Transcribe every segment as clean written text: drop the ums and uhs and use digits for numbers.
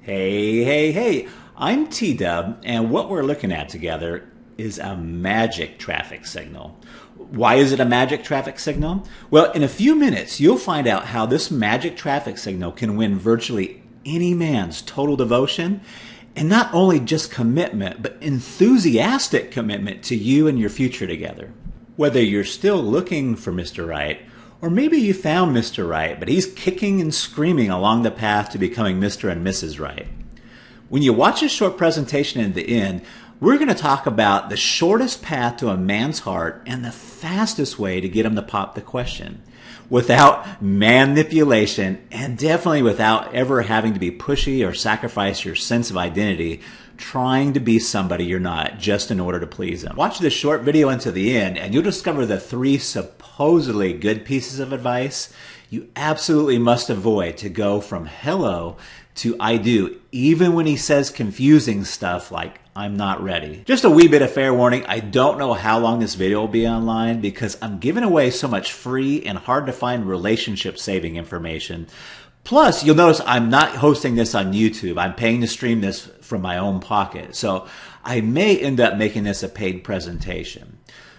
Hey, hey, hey, I'm T-Dub, and what we're looking at together is a magic traffic signal. Why is it a magic traffic signal? Well, in a few minutes, you'll find out how this magic traffic signal can win virtually any man's total devotion, and not only just commitment, but enthusiastic commitment to you and your future together. Whether you're still looking for Mr. Right, or maybe you found Mr. Right, but he's kicking and screaming along the path to becoming Mr. and Mrs. Right. When you watch this short presentation in the end, we're going to talk about the shortest path to a man's heart and the fastest way to get him to pop the question without manipulation, and definitely without ever having to be pushy or sacrifice your sense of identity trying to be somebody you're not just in order to please him. Watch this short video until the end and you'll discover the 3 supposedly good pieces of advice you absolutely must avoid to go from hello to I do, even when he says confusing stuff like I'm not ready. Just a wee bit of fair warning, I don't know how long this video will be online because I'm giving away so much free and hard to find relationship saving information. Plus, you'll notice I'm not hosting this on YouTube. I'm paying to stream this from my own pocket. So I may end up making this a paid presentation.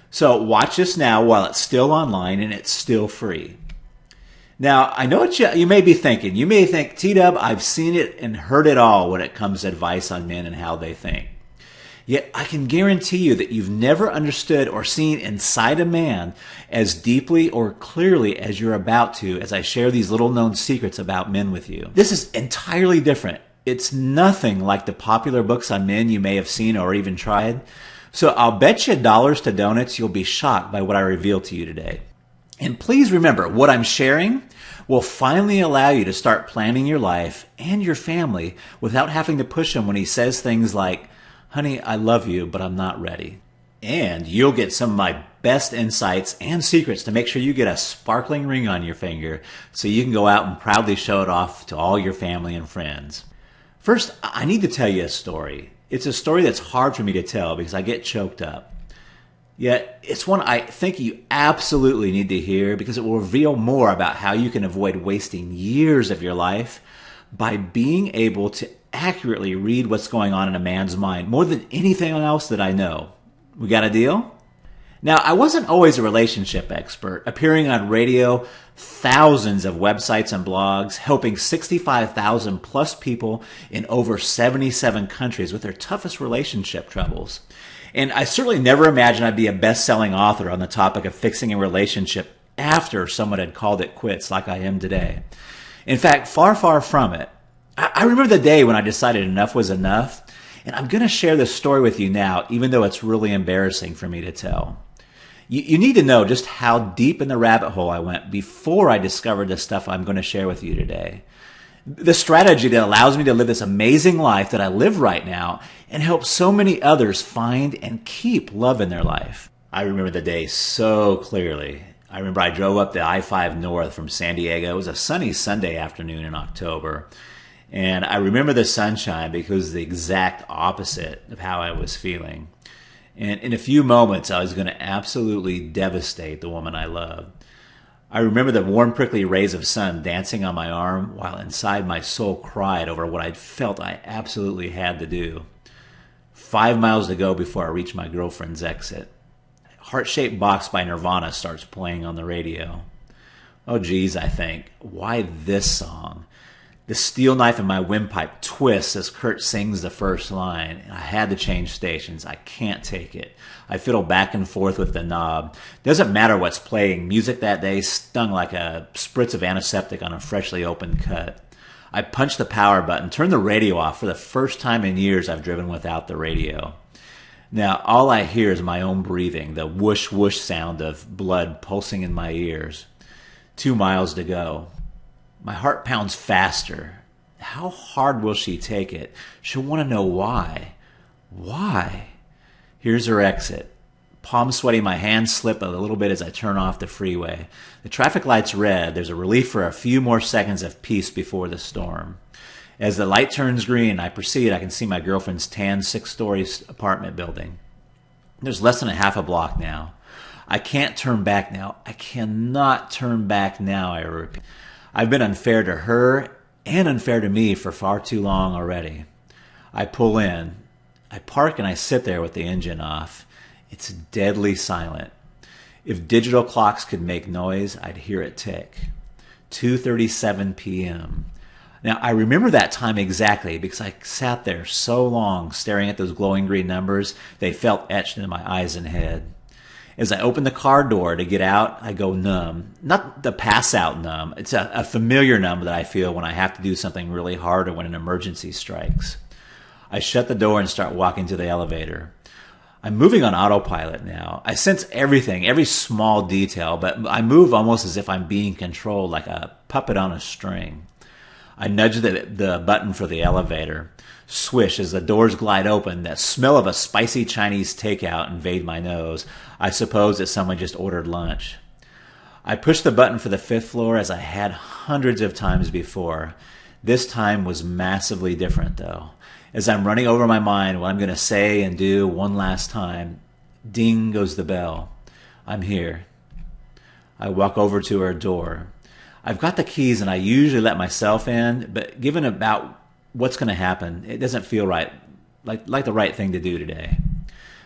So watch this now while it's still online and it's still free. Now, I know what you may be thinking. You may think, T-Dub, I've seen it and heard it all when it comes to advice on men and how they think. Yet I can guarantee you that you've never understood or seen inside a man as deeply or clearly as you're about to as I share these little known secrets about men with you. This is entirely different. It's nothing like the popular books on men you may have seen or even tried. So I'll bet you dollars to donuts you'll be shocked by what I reveal to you today. And please remember, what I'm sharing will finally allow you to start planning your life and your family without having to push him when he says things like, honey, I love you, but I'm not ready. And you'll get some of my best insights and secrets to make sure you get a sparkling ring on your finger so you can go out and proudly show it off to all your family and friends. First, I need to tell you a story. It's a story that's hard for me to tell because I get choked up. Yet, it's one I think you absolutely need to hear because it will reveal more about how you can avoid wasting years of your life by being able to accurately read what's going on in a man's mind more than anything else that I know. We got a deal? Now, I wasn't always a relationship expert, appearing on radio, thousands of websites and blogs, helping 65,000 plus people in over 77 countries with their toughest relationship troubles. And I certainly never imagined I'd be a best-selling author on the topic of fixing a relationship after someone had called it quits like I am today. In fact, far, far from it. I remember the day when I decided enough was enough, and I'm going to share this story with you now, even though it's really embarrassing for me to tell. You need to know just how deep in the rabbit hole I went before I discovered the stuff I'm going to share with you today. The strategy that allows me to live this amazing life that I live right now and help so many others find and keep love in their life. I remember the day so clearly. I remember I drove up the I-5 north from San Diego. It was a sunny Sunday afternoon in October. And I remember the sunshine because it was the exact opposite of how I was feeling. And in a few moments, I was going to absolutely devastate the woman I loved. I remember the warm, prickly rays of sun dancing on my arm while inside my soul cried over what I felt I absolutely had to do. 5 miles to go before I reach my girlfriend's exit. Heart-Shaped Box by Nirvana starts playing on the radio. Oh geez, I think, why this song? The steel knife in my windpipe twists as Kurt sings the first line. I had to change stations. I can't take it. I fiddle back and forth with the knob. Doesn't matter what's playing. Music that day stung like a spritz of antiseptic on a freshly opened cut. I punch the power button, turn the radio off. For the first time in years, I've driven without the radio. Now, all I hear is my own breathing, the whoosh whoosh sound of blood pulsing in my ears. 2 miles to go. My heart pounds faster. How hard will she take it? She'll want to know why. Why? Here's her exit. Palms sweaty, my hands slip a little bit as I turn off the freeway. The traffic light's red. There's a relief for a few more seconds of peace before the storm. As the light turns green, I proceed. I can see my girlfriend's tan 6-story apartment building. There's less than a half a block now. I can't turn back now. I cannot turn back now, I repeat. I've been unfair to her and unfair to me for far too long already. I pull in. I park and I sit there with the engine off. It's deadly silent. If digital clocks could make noise, I'd hear it tick. 2:37 p.m. Now, I remember that time exactly because I sat there so long staring at those glowing green numbers, they felt etched into my eyes and head. As I open the car door to get out, I go numb. Not the pass-out numb. It's a familiar numb that I feel when I have to do something really hard or when an emergency strikes. I shut the door and start walking to the elevator. I'm moving on autopilot now. I sense everything, every small detail, but I move almost as if I'm being controlled like a puppet on a string. I nudge the button for the elevator. Swish, as the doors glide open, that smell of a spicy Chinese takeout invade my nose. I suppose that someone just ordered lunch. I push the button for the 5th floor as I had hundreds of times before. This time was massively different, though. As I'm running over my mind what I'm going to say and do one last time, ding goes the bell. I'm here. I walk over to her door. I've got the keys and I usually let myself in, but given about what's going to happen, it doesn't feel right, like the right thing to do today.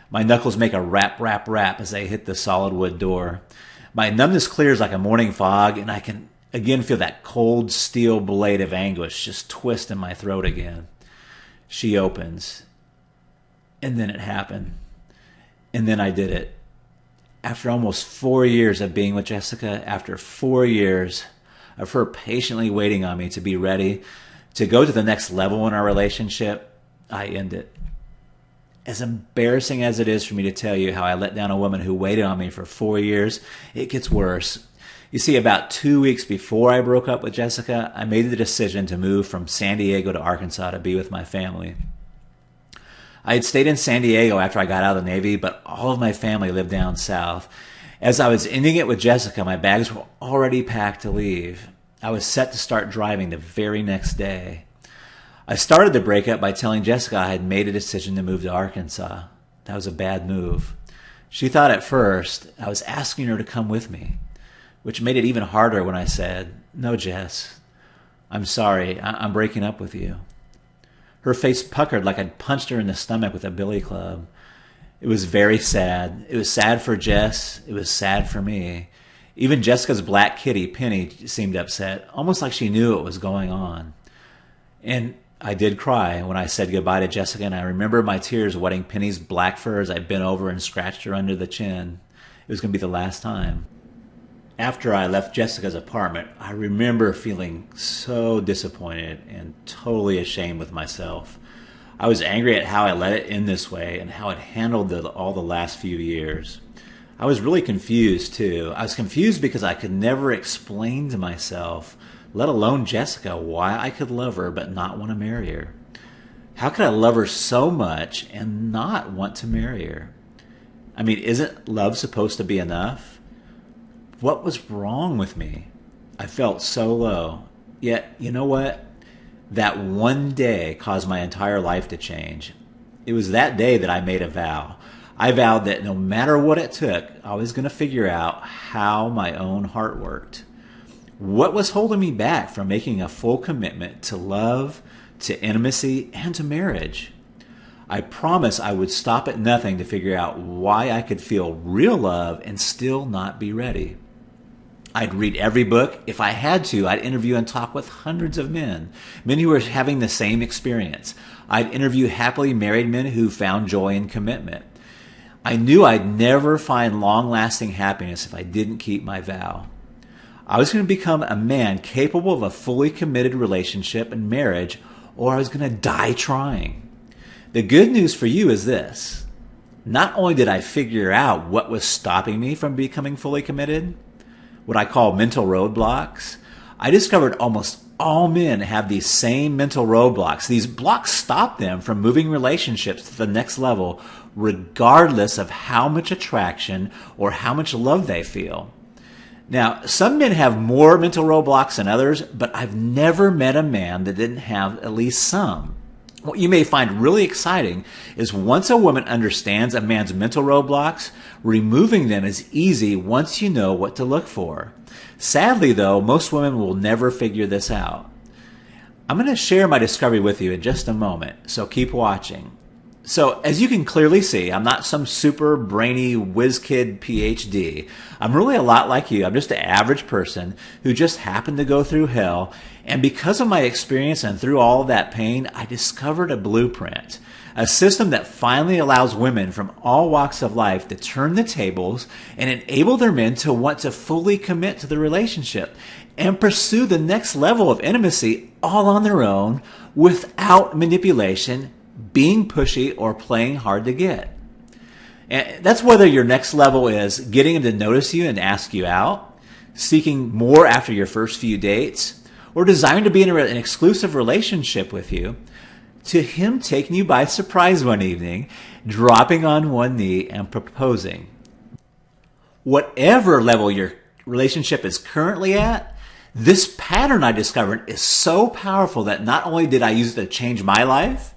My knuckles make a rap, rap, rap as they hit the solid wood door. My numbness clears like a morning fog, and I can again feel that cold steel blade of anguish just twist in my throat again. She opens, and then it happened, and then I did it. After almost 4 years of being with Jessica, after 4 years of her patiently waiting on me to be ready to go to the next level in our relationship, I end it. As embarrassing as it is for me to tell you how I let down a woman who waited on me for 4 years, it gets worse. You see, about 2 weeks before I broke up with Jessica, I made the decision to move from San Diego to Arkansas to be with my family. I had stayed in San Diego after I got out of the Navy, but all of my family lived down south. As I was ending it with Jessica, my bags were already packed to leave. I was set to start driving the very next day. I started the breakup by telling Jessica I had made a decision to move to Arkansas. That was a bad move. She thought at first I was asking her to come with me, which made it even harder when I said, "No, Jess, I'm sorry, I'm breaking up with you." Her face puckered like I'd punched her in the stomach with a billy club. It was very sad. It was sad for Jess. It was sad for me. Even Jessica's black kitty, Penny, seemed upset, almost like she knew what was going on. And I did cry when I said goodbye to Jessica, and I remember my tears wetting Penny's black fur as I bent over and scratched her under the chin. It was going to be the last time. After I left Jessica's apartment, I remember feeling so disappointed and totally ashamed with myself. I was angry at how I let it end this way and how it handled all the last few years. I was really confused, too. I was confused because I could never explain to myself, let alone Jessica, why I could love her but not want to marry her. How could I love her so much and not want to marry her? I mean, isn't love supposed to be enough? What was wrong with me? I felt so low. Yet, you know what? That one day caused my entire life to change. It was that day that I made a vow. I vowed that no matter what it took, I was going to figure out how my own heart worked. What was holding me back from making a full commitment to love, to intimacy, and to marriage? I promised I would stop at nothing to figure out why I could feel real love and still not be ready. I'd read every book. If I had to, I'd interview and talk with hundreds of men who were having the same experience. I'd interview happily married men who found joy in commitment. I knew I'd never find long-lasting happiness if I didn't keep my vow. I was going to become a man capable of a fully committed relationship and marriage, or I was going to die trying. The good news for you is this. Not only did I figure out what was stopping me from becoming fully committed, what I call mental roadblocks, I discovered almost all men have these same mental roadblocks. These blocks stop them from moving relationships to the next level, regardless of how much attraction or how much love they feel. Now, some men have more mental roadblocks than others, but I've never met a man that didn't have at least some. What you may find really exciting is once a woman understands a man's mental roadblocks, removing them is easy once you know what to look for. Sadly, though, most women will never figure this out. I'm going to share my discovery with you in just a moment, so keep watching. So, as you can clearly see, I'm not some super brainy whiz kid PhD. I'm really a lot like you. I'm just an average person who just happened to go through hell. And because of my experience and through all of that pain, I discovered a blueprint, a system that finally allows women from all walks of life to turn the tables and enable their men to want to fully commit to the relationship and pursue the next level of intimacy all on their own without manipulation, being pushy, or playing hard to get. And that's whether your next level is getting him to notice you and ask you out, seeking more after your first few dates, or desiring to be in an exclusive relationship with you, to him taking you by surprise one evening, dropping on one knee and proposing. Whatever level your relationship is currently at, this pattern I discovered is so powerful that not only did I use it to change my life,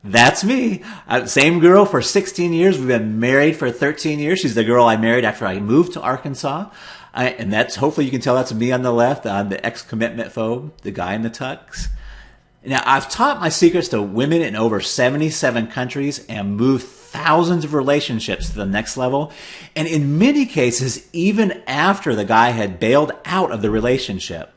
that's me. Same girl for 16 years. We've been married for 13 years. She's the girl I married after I moved to Arkansas. And that's, hopefully you can tell that's me on the left. I'm the ex-commitment phobe, the guy in the tux. Now, I've taught my secrets to women in over 77 countries and moved thousands of relationships to the next level. And in many cases, even after the guy had bailed out of the relationship.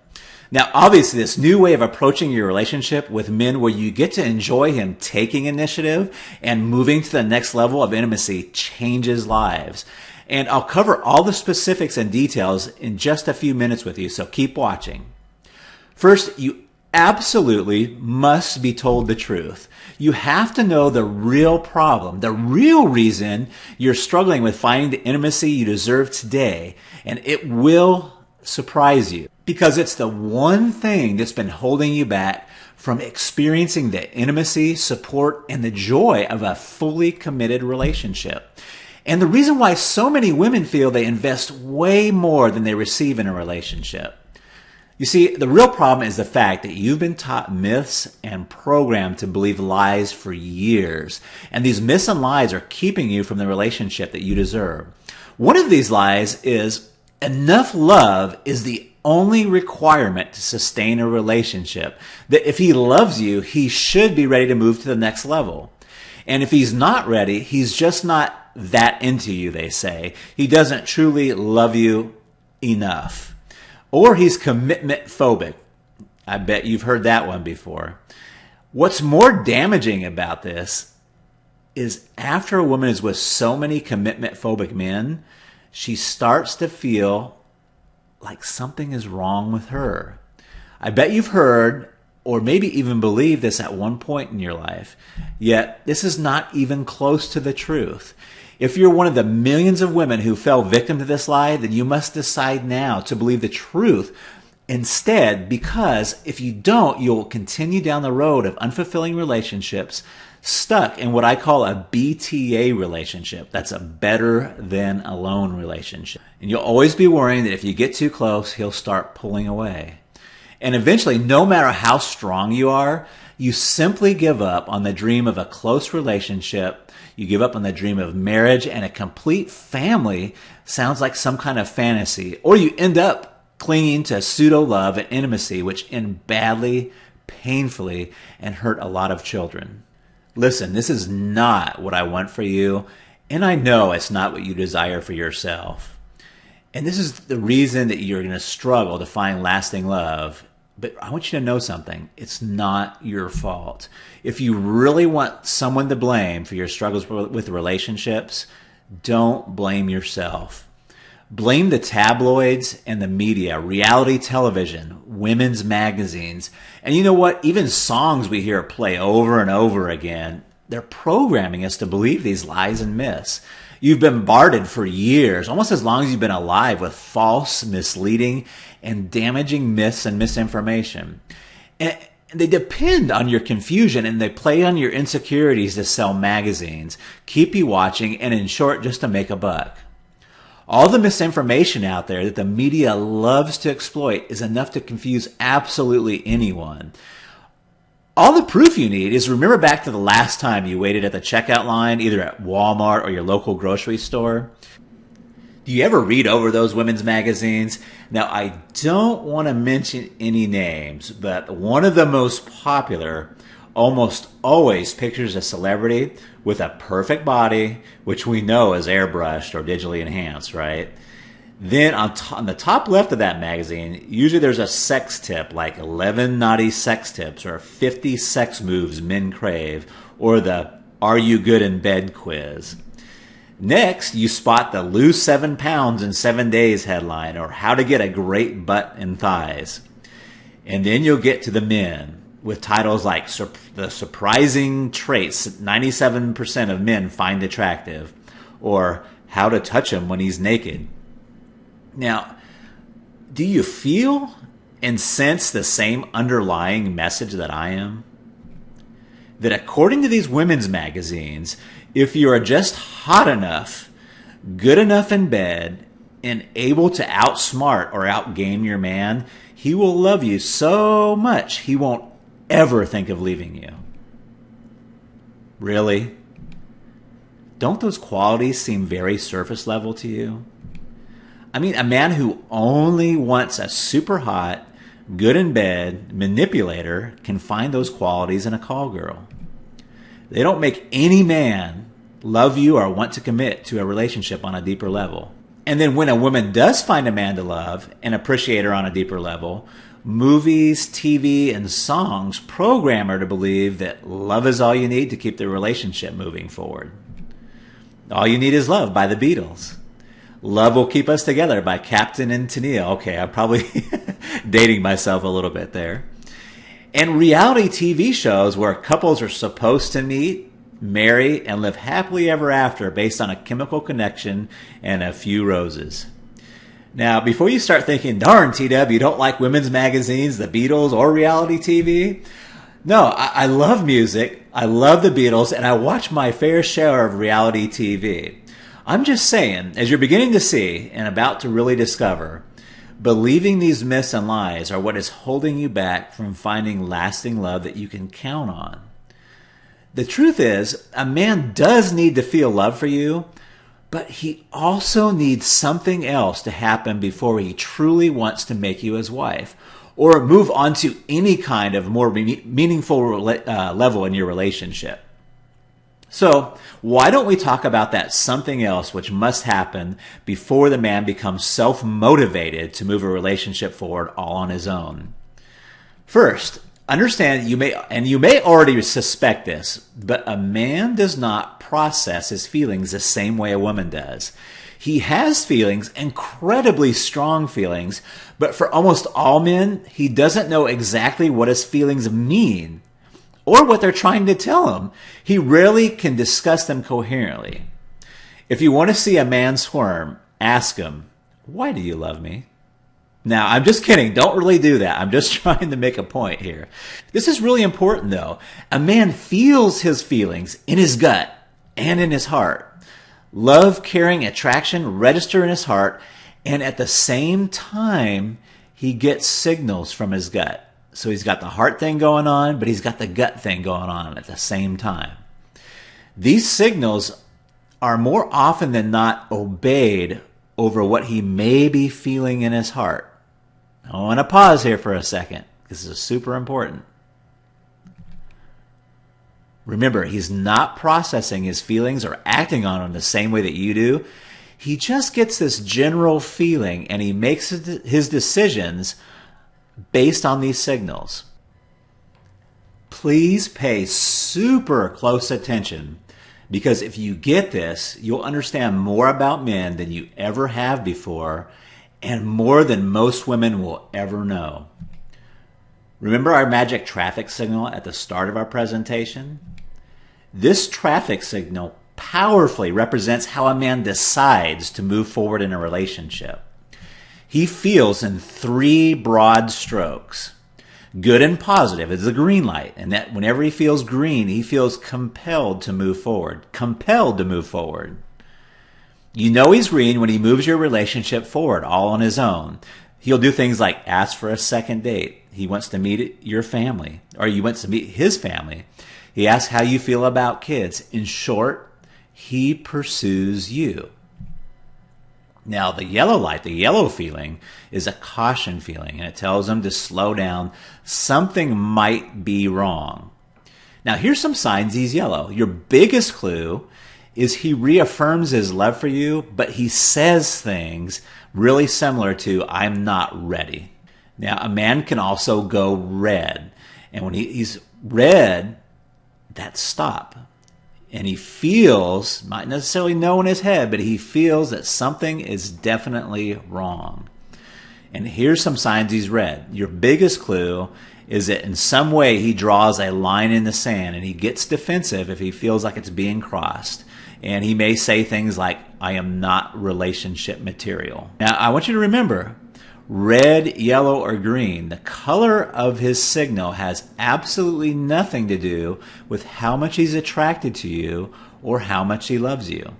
Now, obviously, this new way of approaching your relationship with men where you get to enjoy him taking initiative and moving to the next level of intimacy changes lives. And I'll cover all the specifics and details in just a few minutes with you, so keep watching. First, you absolutely must be told the truth. You have to know the real problem, the real reason you're struggling with finding the intimacy you deserve today, and it will surprise you because it's the one thing that's been holding you back from experiencing the intimacy, support, and the joy of a fully committed relationship. And the reason why so many women feel they invest way more than they receive in a relationship. You see, the real problem is the fact that you've been taught myths and programmed to believe lies for years. And these myths and lies are keeping you from the relationship that you deserve. One of these lies is enough love is the only requirement to sustain a relationship. That if he loves you, he should be ready to move to the next level. And if he's not ready, he's just not that into you, they say. He doesn't truly love you enough. Or he's commitment phobic. I bet you've heard that one before. What's more damaging about this is after a woman is with so many commitment phobic men, she starts to feel like something is wrong with her. I bet you've heard or maybe even believed this at one point in your life, yet this is not even close to the truth. If you're one of the millions of women who fell victim to this lie, then you must decide now to believe the truth instead, because if you don't, you'll continue down the road of unfulfilling relationships, stuck in what I call a BTA relationship. That's a better than alone relationship. And you'll always be worrying that if you get too close, he'll start pulling away. And eventually, no matter how strong you are, you simply give up on the dream of a close relationship. You give up on the dream of marriage, and a complete family sounds like some kind of fantasy. Or you end up clinging to pseudo-love and intimacy, which end badly, painfully, and hurt a lot of children. Listen, this is not what I want for you, and I know it's not what you desire for yourself. And this is the reason that you're going to struggle to find lasting love. But I want you to know something. It's not your fault. If you really want someone to blame for your struggles with relationships, don't blame yourself. Blame the tabloids and the media, reality television, women's magazines, and you know what? Even songs we hear play over and over again. They're programming us to believe these lies and myths. You've been bombarded for years, almost as long as you've been alive, with false, misleading, and damaging myths and misinformation. And they depend on your confusion, and they play on your insecurities to sell magazines, keep you watching, and in short, just to make a buck. All the misinformation out there that the media loves to exploit is enough to confuse absolutely anyone. All the proof you need is remember back to the last time you waited at the checkout line, either at Walmart or your local grocery store. Do you ever read over those women's magazines? Now, I don't want to mention any names, but one of the most popular almost always pictures a celebrity with a perfect body, which we know is airbrushed or digitally enhanced, right? Then on the top left of that magazine, usually there's a sex tip, like 11 naughty sex tips or 50 sex moves men crave, or the Are You Good in Bed quiz. Next, you spot the Lose 7 Pounds in 7 Days headline, or How to Get a Great Butt and Thighs. And then you'll get to the men with titles like The Surprising Traits 97% of Men Find Attractive, or How to Touch Him When He's Naked. Now, do you feel and sense the same underlying message that I am? That according to these women's magazines, if you are just hot enough, good enough in bed, and able to outsmart or outgame your man, he will love you so much he won't ever think of leaving you. Really? Don't those qualities seem very surface level to you? I mean, a man who only wants a super hot, good in bed manipulator can find those qualities in a call girl. They don't make any man love you or want to commit to a relationship on a deeper level. And then when a woman does find a man to love and appreciate her on a deeper level, movies, TV, and songs program her to believe that love is all you need to keep the relationship moving forward. All You Need Is Love by the Beatles. Love Will Keep Us Together by Captain and Tennille. Okay, I'm probably dating myself a little bit there. And reality TV shows where couples are supposed to meet, marry, and live happily ever after based on a chemical connection and a few roses. Now, before you start thinking, darn, T-Dub, you don't like women's magazines, the Beatles, or reality TV? No, I love music, I love the Beatles, and I watch my fair share of reality TV. I'm just saying, as you're beginning to see and about to really discover, believing these myths and lies are what is holding you back from finding lasting love that you can count on. The truth is, a man does need to feel love for you, but he also needs something else to happen before he truly wants to make you his wife or move on to any kind of more meaningful level in your relationship. So, why don't we talk about that something else which must happen before the man becomes self-motivated to move a relationship forward all on his own? First, understand you may already suspect this, but a man does not process his feelings the same way a woman does. He has feelings, incredibly strong feelings, but for almost all men, he doesn't know exactly what his feelings mean or what they're trying to tell him. He rarely can discuss them coherently. If you want to see a man squirm, ask him, "Why do you love me?" Now, I'm just kidding. Don't really do that. I'm just trying to make a point here. This is really important, though. A man feels his feelings in his gut and in his heart. Love, caring, attraction register in his heart, and at the same time, he gets signals from his gut. So he's got the heart thing going on, but he's got the gut thing going on at the same time. These signals are more often than not obeyed over what he may be feeling in his heart. I want to pause here for a second. This is super important. Remember, he's not processing his feelings or acting on them the same way that you do. He just gets this general feeling and he makes his decisions based on these signals. Please pay super close attention, because if you get this, you'll understand more about men than you ever have before and more than most women will ever know. Remember our magic traffic signal at the start of our presentation? This traffic signal powerfully represents how a man decides to move forward in a relationship. He feels in 3 broad strokes. Good and positive is the green light, and that whenever he feels green, he feels compelled to move forward. Compelled to move forward. You know he's green when he moves your relationship forward all on his own. He'll do things like ask for a second date. He wants to meet your family, or you want to meet his family. He asks how you feel about kids. In short, he pursues you. Now, the yellow light, the yellow feeling, is a caution feeling, and it tells him to slow down. Something might be wrong. Now, here's some signs he's yellow. Your biggest clue is he reaffirms his love for you, but he says things really similar to, I'm not ready. Now, a man can also go red. And when he's red, that's stop. And he feels, not necessarily know in his head, but he feels that something is definitely wrong. And here's some signs he's red. Your biggest clue is that in some way he draws a line in the sand and he gets defensive if he feels like it's being crossed. And he may say things like, I am not relationship material. Now, I want you to remember, red, yellow, or green, the color of his signal has absolutely nothing to do with how much he's attracted to you or how much he loves you.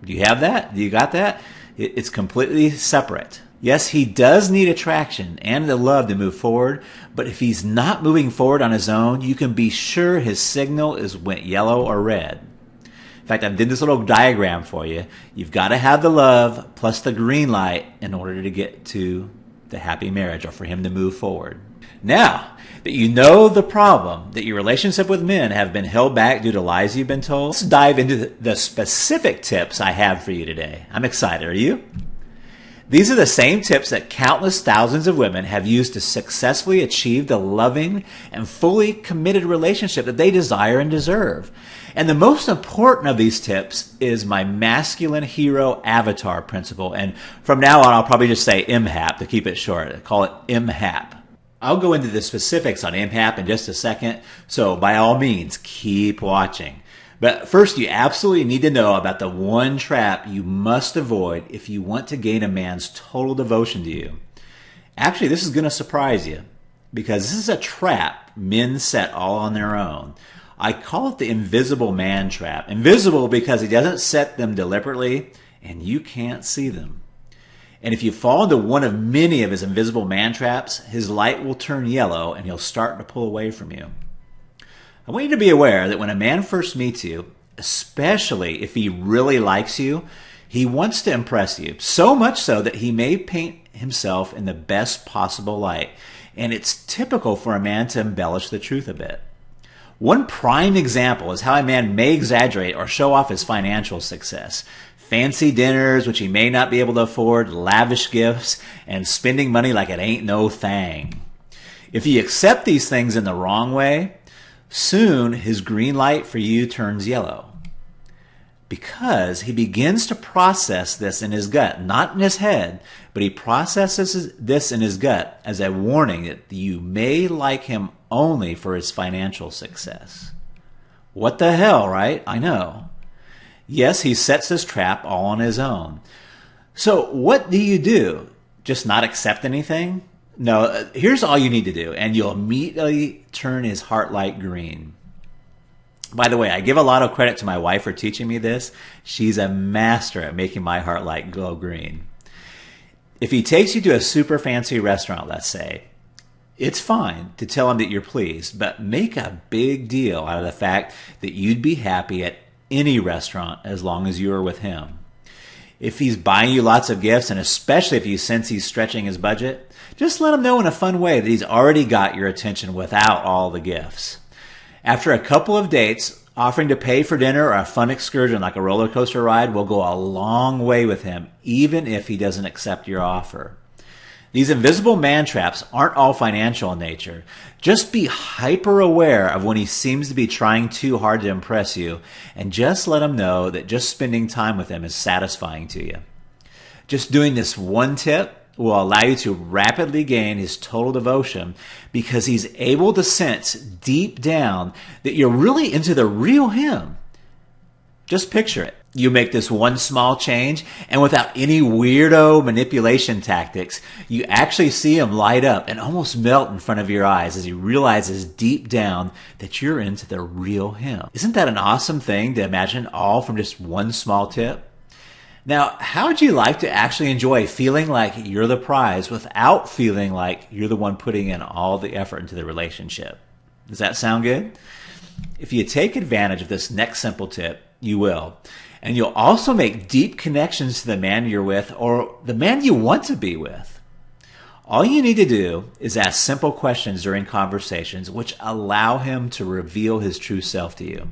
Do you have that? Do you got that? It's completely separate. Yes, he does need attraction and the love to move forward, but if he's not moving forward on his own, you can be sure his signal went yellow or red. In fact, I did this little diagram for you. You've got to have the love plus the green light in order to get to the happy marriage or for him to move forward. Now that you know the problem, that your relationship with men have been held back due to lies you've been told, let's dive into the specific tips I have for you today. I'm excited. Are you? These are the same tips that countless thousands of women have used to successfully achieve the loving and fully committed relationship that they desire and deserve. And the most important of these tips is my masculine hero avatar principle. And from now on, I'll probably just say MHAP to keep it short. I call it MHAP. I'll go into the specifics on MHAP in just a second. So by all means, keep watching. But first, you absolutely need to know about the one trap you must avoid if you want to gain a man's total devotion to you. Actually, this is going to surprise you because this is a trap men set all on their own. I call it the invisible man trap. Invisible because he doesn't set them deliberately and you can't see them. And if you fall into one of many of his invisible man traps, his light will turn yellow and he'll start to pull away from you. I want you to be aware that when a man first meets you, especially if he really likes you, he wants to impress you, so much so that he may paint himself in the best possible light. And it's typical for a man to embellish the truth a bit. One prime example is how a man may exaggerate or show off his financial success. Fancy dinners, which he may not be able to afford, lavish gifts, and spending money like it ain't no thing. If you accept these things in the wrong way, soon his green light for you turns yellow because he begins to process this in his gut, not in his head, but he processes this in his gut as a warning that you may like him only for his financial success. What the hell, right? I know. Yes, he sets this trap all on his own. So what do you do? Just not accept anything? No, here's all you need to do, and you'll immediately turn his heart light green. By the way, I give a lot of credit to my wife for teaching me this. She's a master at making my heart light glow green. If he takes you to a super fancy restaurant, let's say, it's fine to tell him that you're pleased, but make a big deal out of the fact that you'd be happy at any restaurant as long as you are with him. If he's buying you lots of gifts, and especially if you sense he's stretching his budget, just let him know in a fun way that he's already got your attention without all the gifts. After a couple of dates, offering to pay for dinner or a fun excursion like a roller coaster ride will go a long way with him, even if he doesn't accept your offer. These invisible man traps aren't all financial in nature. Just be hyper aware of when he seems to be trying too hard to impress you, and just let him know that just spending time with him is satisfying to you. Just doing this one tip will allow you to rapidly gain his total devotion because he's able to sense deep down that you're really into the real him. Just picture it. You make this one small change, and without any weirdo manipulation tactics, you actually see him light up and almost melt in front of your eyes as he realizes deep down that you're into the real him. Isn't that an awesome thing to imagine, all from just one small tip? Now, how would you like to actually enjoy feeling like you're the prize without feeling like you're the one putting in all the effort into the relationship? Does that sound good? If you take advantage of this next simple tip, You will. And you'll also make deep connections to the man you're with or the man you want to be with. All you need to do is ask simple questions during conversations which allow him to reveal his true self to you.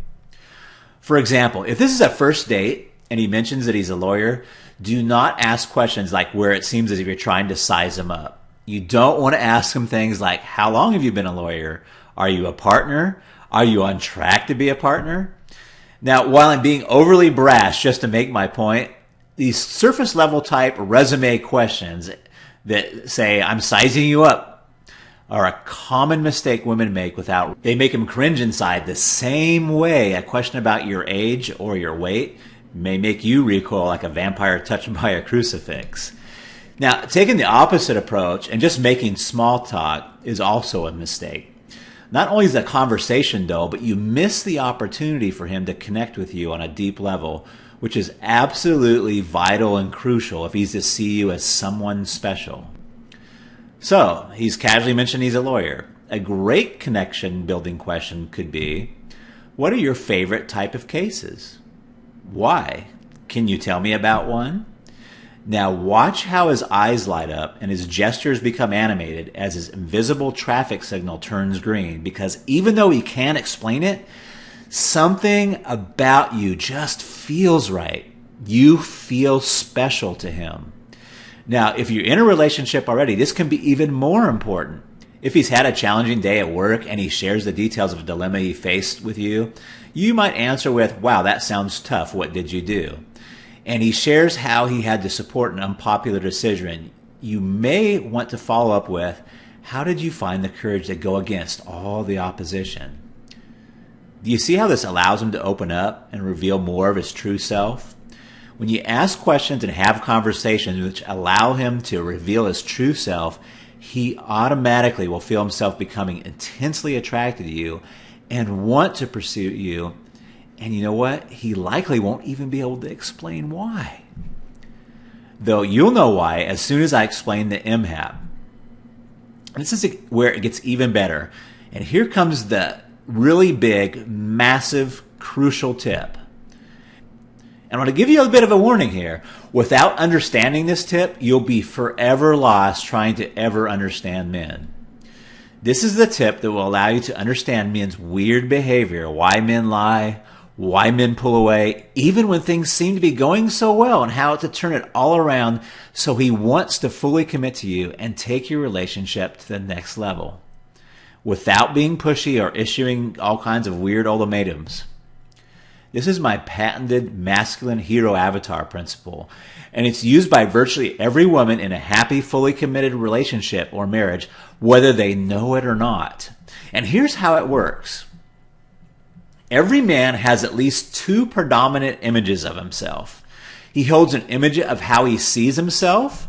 For example, if this is a first date and he mentions that he's a lawyer, do not ask questions like where it seems as if you're trying to size him up. You don't want to ask him things like, how long have you been a lawyer? Are you a partner? Are you on track to be a partner? Now, while I'm being overly brash just to make my point, these surface level type resume questions that say, I'm sizing you up, are a common mistake women make they make them cringe inside the same way a question about your age or your weight may make you recoil like a vampire touched by a crucifix. Now, taking the opposite approach and just making small talk is also a mistake. Not only is the conversation dull, but you miss the opportunity for him to connect with you on a deep level, which is absolutely vital and crucial if he's to see you as someone special. So, he's casually mentioned he's a lawyer. A great connection building question could be, what are your favorite type of cases? Why? Can you tell me about one? Now watch how his eyes light up and his gestures become animated as his invisible traffic signal turns green, because even though he can't explain it, something about you just feels right. You feel special to him. Now, if you're in a relationship already, this can be even more important. If he's had a challenging day at work and he shares the details of a dilemma he faced with you, you might answer with, wow, that sounds tough. What did you do? And he shares how he had to support an unpopular decision. You may want to follow up with, how did you find the courage to go against all the opposition? Do you see how this allows him to open up and reveal more of his true self? When you ask questions and have conversations which allow him to reveal his true self, he automatically will feel himself becoming intensely attracted to you and want to pursue you. And you know what? He likely won't even be able to explain why. Though you'll know why as soon as I explain the MHAP. This is where it gets even better. And here comes the really big, massive, crucial tip. And I want to give you a bit of a warning here. Without understanding this tip, you'll be forever lost trying to ever understand men. This is the tip that will allow you to understand men's weird behavior, why men lie, why men pull away, even when things seem to be going so well, and how to turn it all around so he wants to fully commit to you and take your relationship to the next level without being pushy or issuing all kinds of weird ultimatums. This is my patented masculine hero avatar principle, and it's used by virtually every woman in a happy, fully committed relationship or marriage, whether they know it or not. And here's how it works. Every man has at least two predominant images of himself. He holds an image of how he sees himself.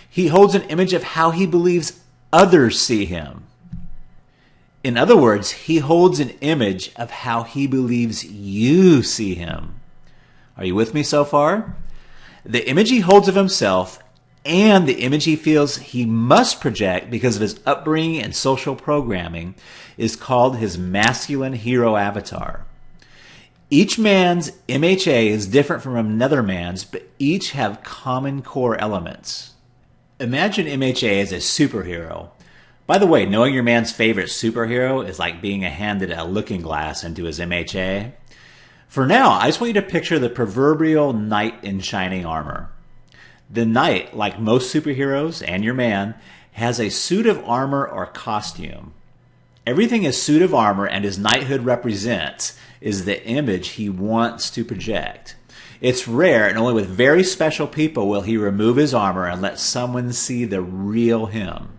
He holds an image of how he believes others see him. In other words, he holds an image of how he believes you see him. Are you with me so far? The image he holds of himself and the image he feels he must project because of his upbringing and social programming is called his masculine hero avatar. Each man's MHA is different from another man's, but each have common core elements. Imagine MHA as a superhero. By the way, knowing your man's favorite superhero is like being handed a looking glass into his MHA. For now, I just want you to picture the proverbial knight in shining armor. The knight, like most superheroes and your man, has a suit of armor or costume. Everything his suit of armor and his knighthood represents is the image he wants to project. It's rare, and only with very special people will he remove his armor and let someone see the real him.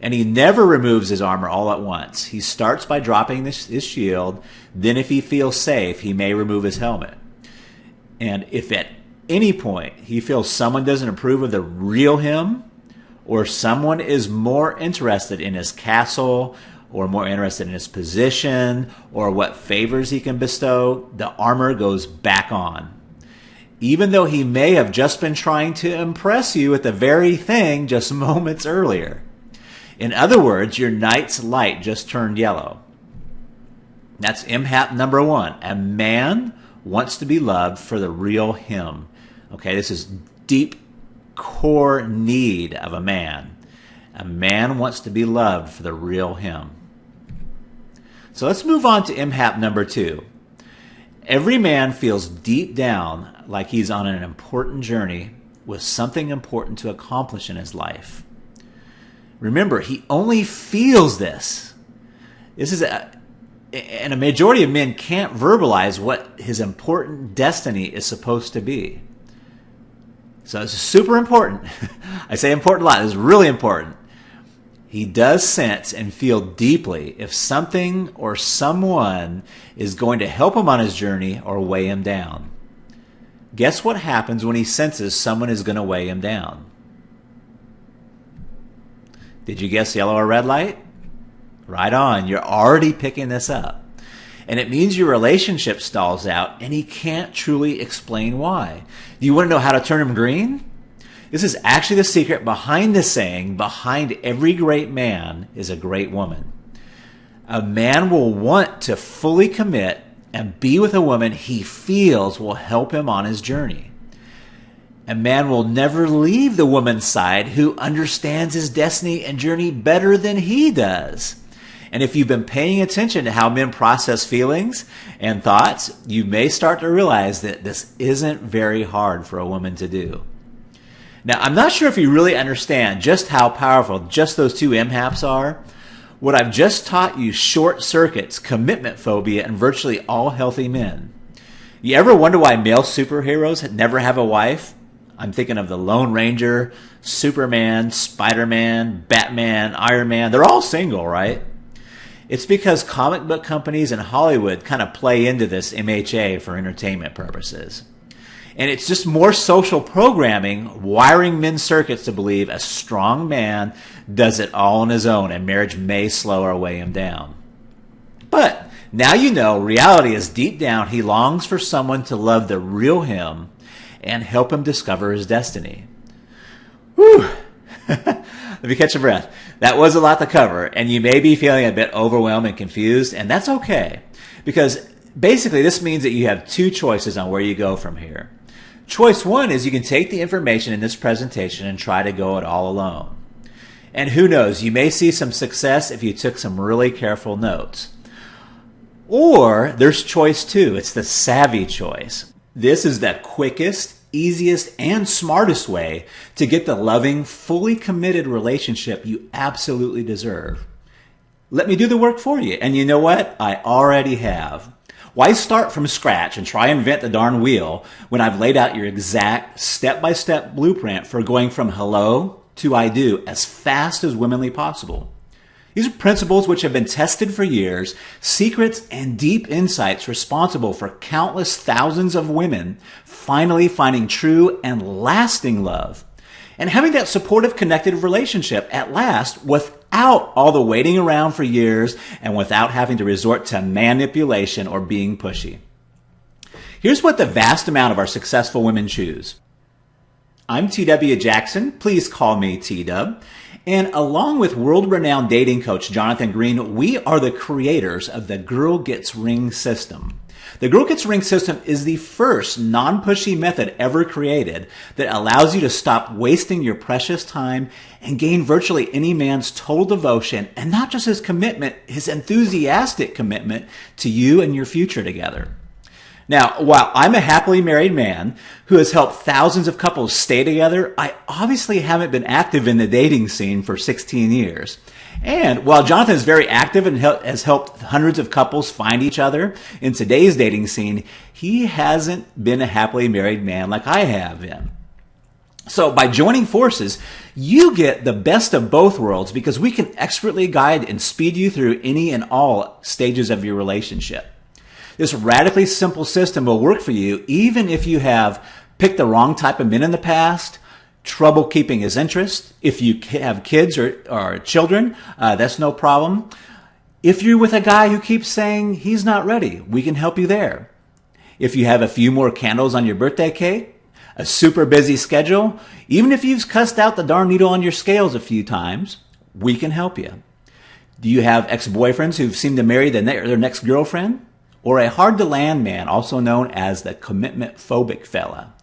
And he never removes his armor all at once. He starts by dropping his shield. Then if he feels safe, he may remove his helmet. And if at any point he feels someone doesn't approve of the real him, or someone is more interested in his castle, or more interested in his position, or what favors he can bestow, the armor goes back on. Even though he may have just been trying to impress you with the very thing just moments earlier. In other words, your knight's light just turned yellow. That's MHAP number one. A man wants to be loved for the real him. Okay, this is deep core need of a man. A man wants to be loved for the real him. So let's move on to MHAP number 2. Every man feels deep down like he's on an important journey with something important to accomplish in his life. Remember, he only feels this. And a majority of men can't verbalize what his important destiny is supposed to be. So it's super important. I say important a lot. It's really important. He does sense and feel deeply if something or someone is going to help him on his journey or weigh him down. Guess what happens when he senses someone is going to weigh him down? Did you guess yellow or red light? Right on. You're already picking this up. And it means your relationship stalls out and he can't truly explain why. Do you want to know how to turn him green? This is actually the secret behind the saying, behind every great man is a great woman. A man will want to fully commit and be with a woman he feels will help him on his journey. A man will never leave the woman's side who understands his destiny and journey better than he does. And if you've been paying attention to how men process feelings and thoughts, you may start to realize that this isn't very hard for a woman to do. Now, I'm not sure if you really understand just how powerful just those 2 MHAPs are. What I've just taught you short circuits commitment phobia in virtually all healthy men. You ever wonder why male superheroes never have a wife? I'm thinking of the Lone Ranger, Superman, Spider-Man, Batman, Iron Man. They're all single, right? It's because comic book companies and Hollywood kind of play into this MHA for entertainment purposes. And it's just more social programming, wiring men's circuits to believe a strong man does it all on his own and marriage may slow or weigh him down. But now you know reality is deep down he longs for someone to love the real him and help him discover his destiny. Whew. Let me catch a breath. That was a lot to cover, and you may be feeling a bit overwhelmed and confused, and that's okay. Because basically this means that you have 2 choices on where you go from here. Choice 1 is you can take the information in this presentation and try to go it all alone. And who knows, you may see some success if you took some really careful notes. Or there's choice 2. It's the savvy choice. This is the quickest, easiest, and smartest way to get the loving, fully committed relationship you absolutely deserve. Let me do the work for you. And you know what? I already have. Why start from scratch and try and invent the darn wheel when I've laid out your exact step-by-step blueprint for going from hello to I do as fast as humanly possible? These are principles which have been tested for years, secrets and deep insights responsible for countless thousands of women finally finding true and lasting love and having that supportive, connected relationship at last without all the waiting around for years and without having to resort to manipulation or being pushy. Here's what the vast amount of our successful women choose. I'm T.W. Jackson. Please call me T-Dub. And along with world-renowned dating coach Jonathan Green, we are the creators of the Girl Gets Ring system. The Girl Gets Ring system is the first non-pushy method ever created that allows you to stop wasting your precious time and gain virtually any man's total devotion, and not just his commitment, his enthusiastic commitment to you and your future together. Now, while I'm a happily married man who has helped thousands of couples stay together, I obviously haven't been active in the dating scene for 16 years. And while Jonathan is very active and has helped hundreds of couples find each other in today's dating scene, he hasn't been a happily married man like I have been. So by joining forces, you get the best of both worlds because we can expertly guide and speed you through any and all stages of your relationship. This radically simple system will work for you even if you have picked the wrong type of men in the past, trouble keeping his interest. If you have kids or children, that's no problem. If you're with a guy who keeps saying he's not ready, we can help you there. If you have a few more candles on your birthday cake, a super busy schedule, even if you've cussed out the darn needle on your scales a few times, we can help you. Do you have ex-boyfriends who seem to marry their next girlfriend? or a hard-to-land man, also known as the commitment-phobic fella,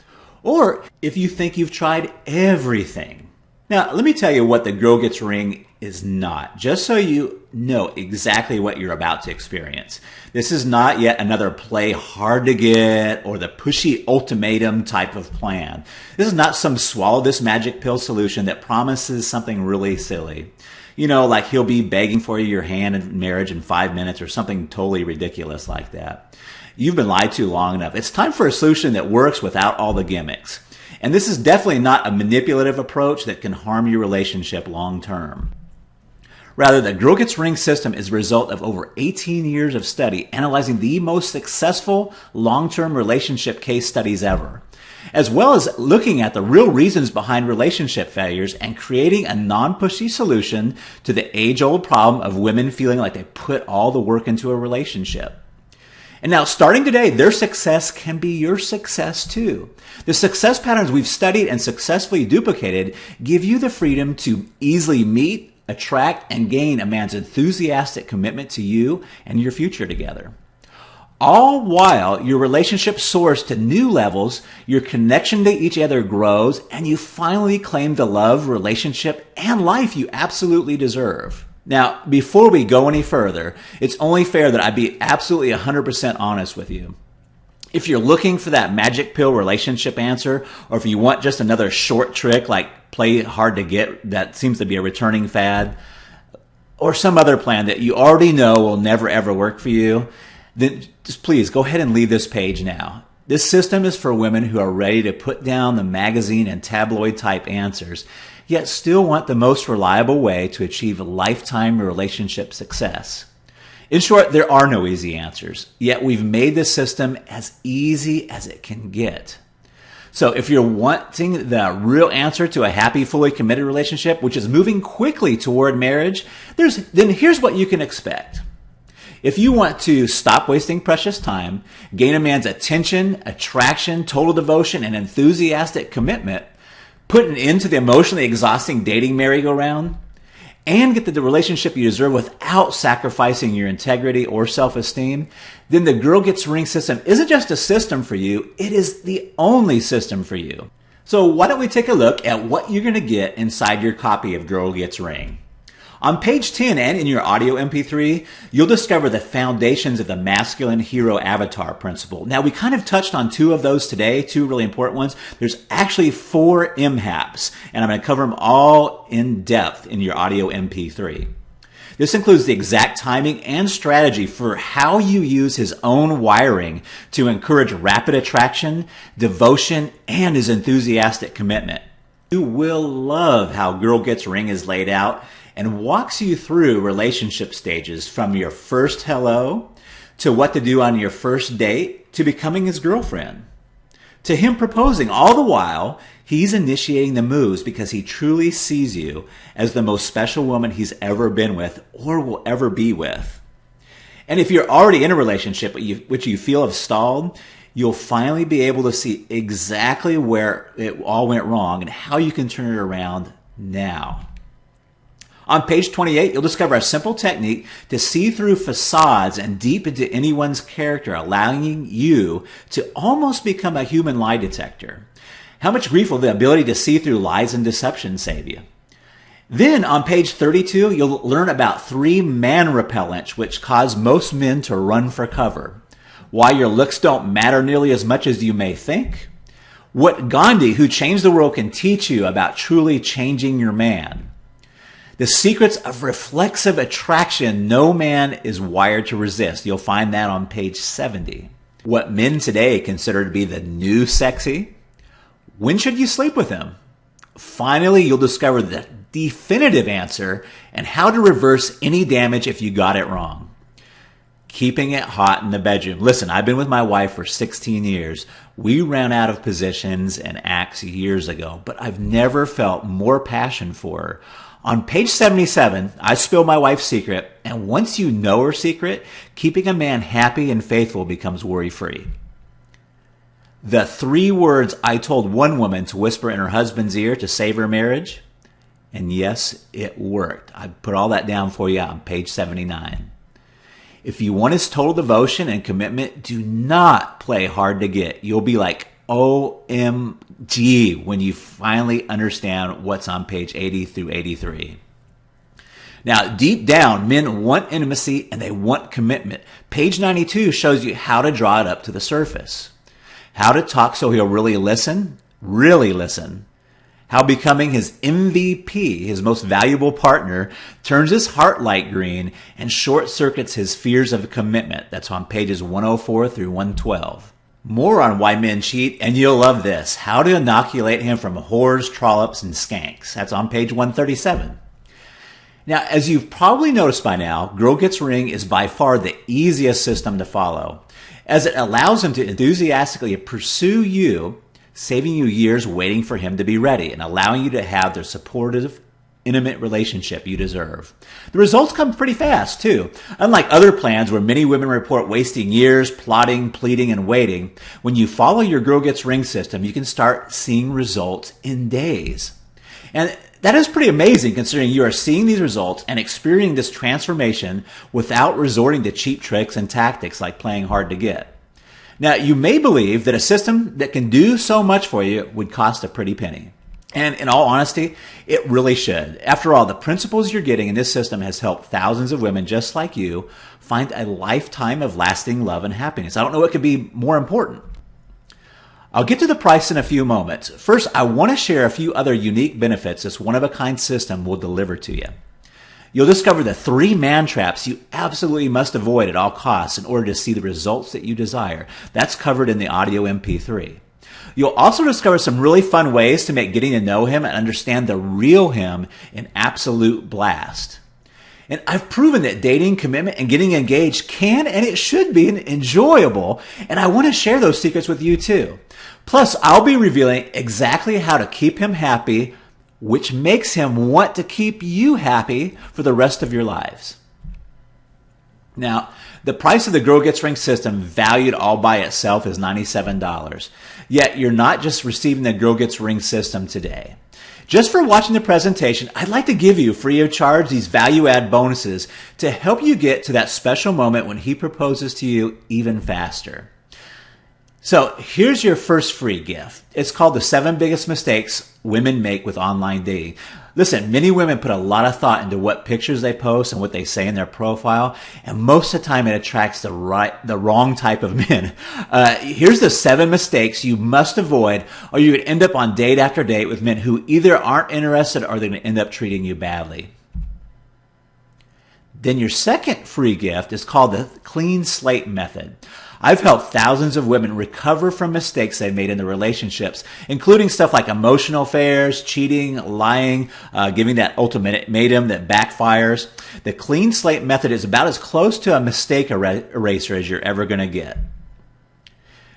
or if you think you've tried everything. Now, let me tell you what the Girl Gets Ring is not, just so you know exactly what you're about to experience. This is not yet another play hard to get or the pushy ultimatum type of plan. This is not some swallow this magic pill solution that promises something really silly. You know, like he'll be begging for your hand in marriage in 5 minutes or something totally ridiculous like that. You've been lied to long enough. It's time for a solution that works without all the gimmicks. And this is definitely not a manipulative approach that can harm your relationship long term. Rather, the Girl Gets Ring system is a result of over 18 years of study analyzing the most successful long-term relationship case studies ever, as well as looking at the real reasons behind relationship failures and creating a non-pushy solution to the age-old problem of women feeling like they put all the work into a relationship. And now, starting today, their success can be your success too. The success patterns we've studied and successfully duplicated give you the freedom to easily meet, attract, and gain a man's enthusiastic commitment to you and your future together. All while your relationship soars to new levels, your connection to each other grows, and you finally claim the love, relationship, and life you absolutely deserve. Now, before we go any further, it's only fair that I be absolutely 100% honest with you. If you're looking for that magic pill relationship answer, or if you want just another short trick like play hard to get that seems to be a returning fad, or some other plan that you already know will never ever work for you, then just please go ahead and leave this page now. This system is for women who are ready to put down the magazine and tabloid type answers, yet still want the most reliable way to achieve lifetime relationship success. In short, there are no easy answers, yet we've made this system as easy as it can get. So if you're wanting the real answer to a happy, fully committed relationship, which is moving quickly toward marriage, then here's what you can expect. If you want to stop wasting precious time, gain a man's attention, attraction, total devotion, and enthusiastic commitment, put an end to the emotionally exhausting dating merry-go-round, and get the relationship you deserve without sacrificing your integrity or self-esteem, then the Girl Gets Ring system isn't just a system for you, it is the only system for you. So why don't we take a look at what you're going to get inside your copy of Girl Gets Ring. On page 10 and in your audio MP3, you'll discover the foundations of the masculine hero avatar principle. Now, we kind of touched on 2 of those today, 2 really important ones. There's actually 4 MHAPs, and I'm going to cover them all in depth in your audio MP3. This includes the exact timing and strategy for how you use his own wiring to encourage rapid attraction, devotion, and his enthusiastic commitment. You will love how Girl Gets Ring is laid out and walks you through relationship stages from your first hello to what to do on your first date to becoming his girlfriend. To him proposing, all the while, he's initiating the moves because he truly sees you as the most special woman he's ever been with or will ever be with. And if you're already in a relationship which you feel have stalled, you'll finally be able to see exactly where it all went wrong and how you can turn it around now. On page 28, you'll discover a simple technique to see through facades and deep into anyone's character, allowing you to almost become a human lie detector. How much grief will the ability to see through lies and deception save you? Then on page 32, you'll learn about 3 man repellents which cause most men to run for cover. Why your looks don't matter nearly as much as you may think. What Gandhi, who changed the world, can teach you about truly changing your man. The secrets of reflexive attraction no man is wired to resist. You'll find that on page 70. What men today consider to be the new sexy. When should you sleep with him? Finally, you'll discover the definitive answer and how to reverse any damage if you got it wrong. Keeping it hot in the bedroom. Listen, I've been with my wife for 16 years. We ran out of positions and acts years ago, but I've never felt more passion for her. On page 77, I spill my wife's secret, and once you know her secret, keeping a man happy and faithful becomes worry-free. The 3 words I told one woman to whisper in her husband's ear to save her marriage, and yes, it worked. I put all that down for you on page 79. If you want his total devotion and commitment, do not play hard to get. You'll be like, OMG, when you finally understand what's on page 80 through 83. Now, deep down, men want intimacy and they want commitment. Page 92 shows you how to draw it up to the surface. How to talk so he'll really listen. How becoming his MVP, his most valuable partner, turns his heart light green and short circuits his fears of commitment. That's on pages 104 through 112. More on why men cheat, and you'll love this. How to inoculate him from whores, trollops, and skanks. That's on page 137. Now, as you've probably noticed by now, Girl Gets Ring is by far the easiest system to follow, as it allows him to enthusiastically pursue you, saving you years waiting for him to be ready and allowing you to have the supportive, intimate relationship you deserve. The results come pretty fast, too. Unlike other plans where many women report wasting years plotting, pleading, and waiting, when you follow your Girl Gets Ring system, you can start seeing results in days. And that is pretty amazing considering you are seeing these results and experiencing this transformation without resorting to cheap tricks and tactics like playing hard to get. Now, you may believe that a system that can do so much for you would cost a pretty penny. And in all honesty, it really should. After all, the principles you're getting in this system has helped thousands of women just like you find a lifetime of lasting love and happiness. I don't know what could be more important. I'll get to the price in a few moments. First, I want to share a few other unique benefits this one-of-a-kind system will deliver to you. You'll discover the 3 man traps you absolutely must avoid at all costs in order to see the results that you desire. That's covered in the audio MP3. You'll also discover some really fun ways to make getting to know him and understand the real him an absolute blast. And I've proven that dating, commitment, and getting engaged can and it should be enjoyable, and I want to share those secrets with you too. Plus, I'll be revealing exactly how to keep him happy, which makes him want to keep you happy for the rest of your lives. Now, the price of the Girl Gets Ring system, valued all by itself, is $97. Yet, you're not just receiving the Girl Gets Ring system today. Just for watching the presentation, I'd like to give you, free of charge, these value-add bonuses to help you get to that special moment when he proposes to you even faster. So here's your first free gift. It's called the 7 Biggest Mistakes Women Make with Online Dating. Listen, many women put a lot of thought into what pictures they post and what they say in their profile, and most of the time it attracts the wrong type of men. Here's the 7 mistakes you must avoid, or you could end up on date after date with men who either aren't interested or they're going to end up treating you badly. Then your second free gift is called the Clean Slate Method. I've helped thousands of women recover from mistakes they've made in their relationships, including stuff like emotional affairs, cheating, lying, giving that ultimatum that backfires. The Clean Slate Method is about as close to a mistake eraser as you're ever going to get.